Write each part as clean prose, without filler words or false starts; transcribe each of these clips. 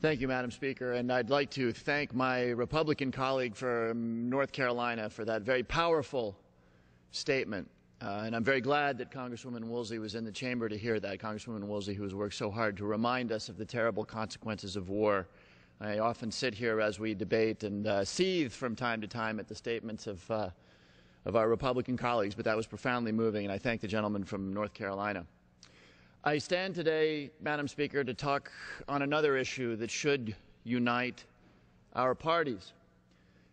Thank you, Madam Speaker, and I'd like to thank my Republican colleague from North Carolina for that very powerful statement. And I'm very glad that Congresswoman Woolsey was in the chamber to hear that. Congresswoman Woolsey, who has worked so hard to remind us of the terrible consequences of war. I often sit here as we debate and seethe from time to time at the statements of our Republican colleagues, but that was profoundly moving, and I thank the gentleman from North Carolina. I stand today, Madam Speaker, to talk on another issue that should unite our parties,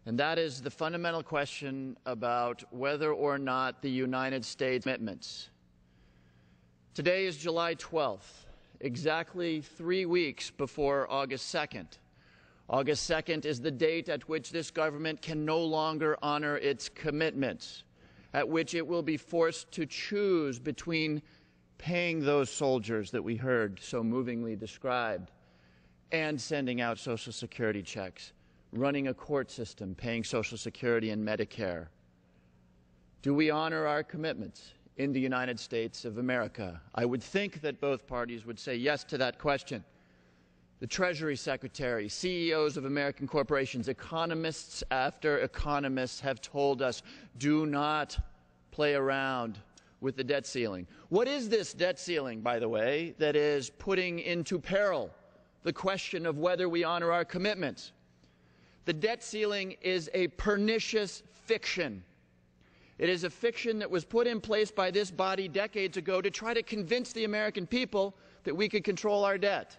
and that is the fundamental question about whether or not the United States commitments. Today is July 12th, exactly 3 weeks before August 2nd. August 2nd is the date at which this government can no longer honor its commitments, at which it will be forced to choose between paying those soldiers that we heard so movingly described and sending out Social Security checks, running a court system, paying Social Security and Medicare. Do we honor our commitments in the United States of America? I would think that both parties would say yes to that question. The Treasury Secretary, CEOs of American corporations, economists after economists have told us, do not play around with the debt ceiling. What is this debt ceiling, by the way, that is putting into peril the question of whether we honor our commitments? The debt ceiling is a pernicious fiction. It is a fiction that was put in place by this body decades ago to try to convince the American people that we could control our debt.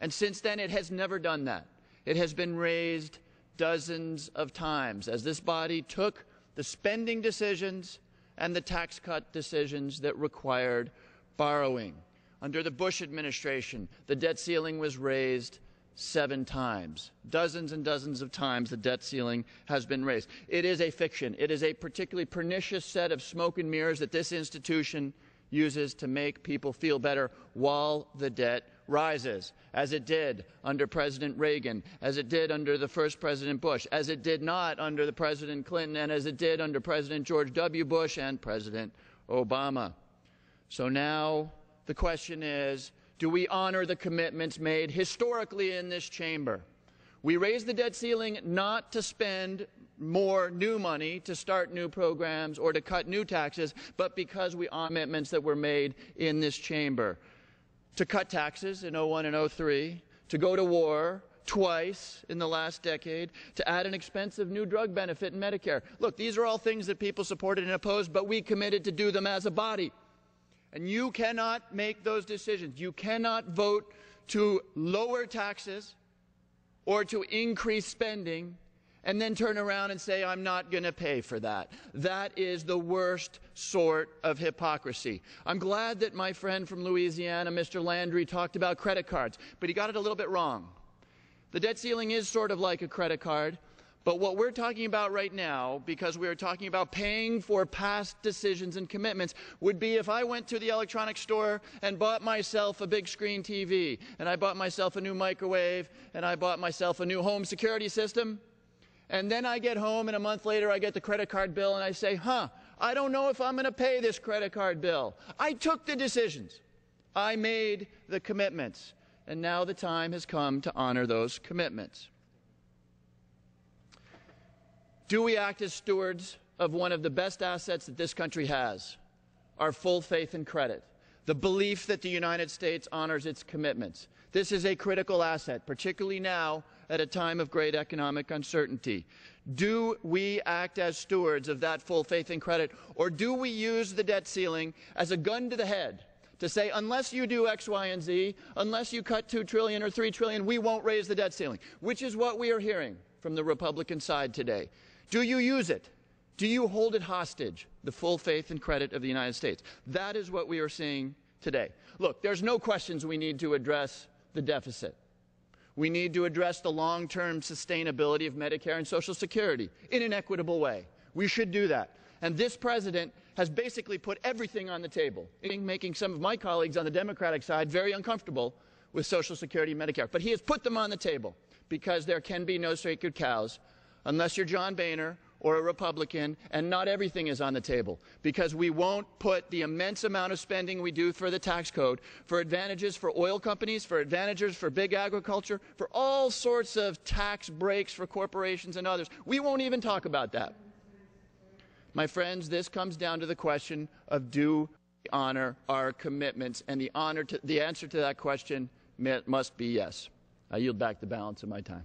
And since then, it has never done that. It has been raised dozens of times as this body took the spending decisions and the tax cut decisions that required borrowing. Under the Bush administration, the debt ceiling was raised 7 times. Dozens and dozens of times the debt ceiling has been raised. It is a fiction. It is a particularly pernicious set of smoke and mirrors that this institution uses to make people feel better while the debt rises, as it did under President Reagan, as it did under the first President Bush, as it did not under the President Clinton, and as it did under President George W. Bush and President Obama. So now the question is, do we honor the commitments made historically in this chamber? We raised the debt ceiling not to spend more new money to start new programs or to cut new taxes, but because we honor commitments that were made in this chamber. To cut taxes in 01 and 03, to go to war twice in the last decade, to add an expensive new drug benefit in Medicare. Look, these are all things that people supported and opposed, but we committed to do them as a body. And you cannot make those decisions. You cannot vote to lower taxes or to increase spending and then turn around and say, I'm not going to pay for that. That is the worst sort of hypocrisy. I'm glad that my friend from Louisiana, Mr. Landry, talked about credit cards, but he got it a little bit wrong. The debt ceiling is sort of like a credit card, but what we're talking about right now, because we're talking about paying for past decisions and commitments, would be if I went to the electronics store and bought myself a big screen TV, and I bought myself a new microwave, and I bought myself a new home security system, and then I get home and a month later I get the credit card bill and I say, I don't know if I'm going to pay this credit card bill. I took the decisions. I made the commitments. And now the time has come to honor those commitments. Do we act as stewards of one of the best assets that this country has? Our full faith and credit. The belief that the United States honors its commitments. This is a critical asset, particularly now at a time of great economic uncertainty. Do we act as stewards of that full faith and credit, or do we use the debt ceiling as a gun to the head to say, unless you do X, Y, and Z, unless you cut $2 trillion or $3 trillion, we won't raise the debt ceiling, which is what we are hearing from the Republican side today. Do you use it? Do you hold it hostage, the full faith and credit of the United States? That is what we are seeing today. Look, there's no questions we need to address the deficit. We need to address the long-term sustainability of Medicare and Social Security in an equitable way. We should do that. And this president has basically put everything on the table, making some of my colleagues on the Democratic side very uncomfortable with Social Security and Medicare. But he has put them on the table because there can be no sacred cows unless you're John Boehner or a Republican, and not everything is on the table, because we won't put the immense amount of spending we do for the tax code, for advantages for oil companies, for advantages for big agriculture, for all sorts of tax breaks for corporations and others. We won't even talk about that. My friends, this comes down to the question of, do we honor our commitments? And the answer to that question must be yes. I yield back the balance of my time.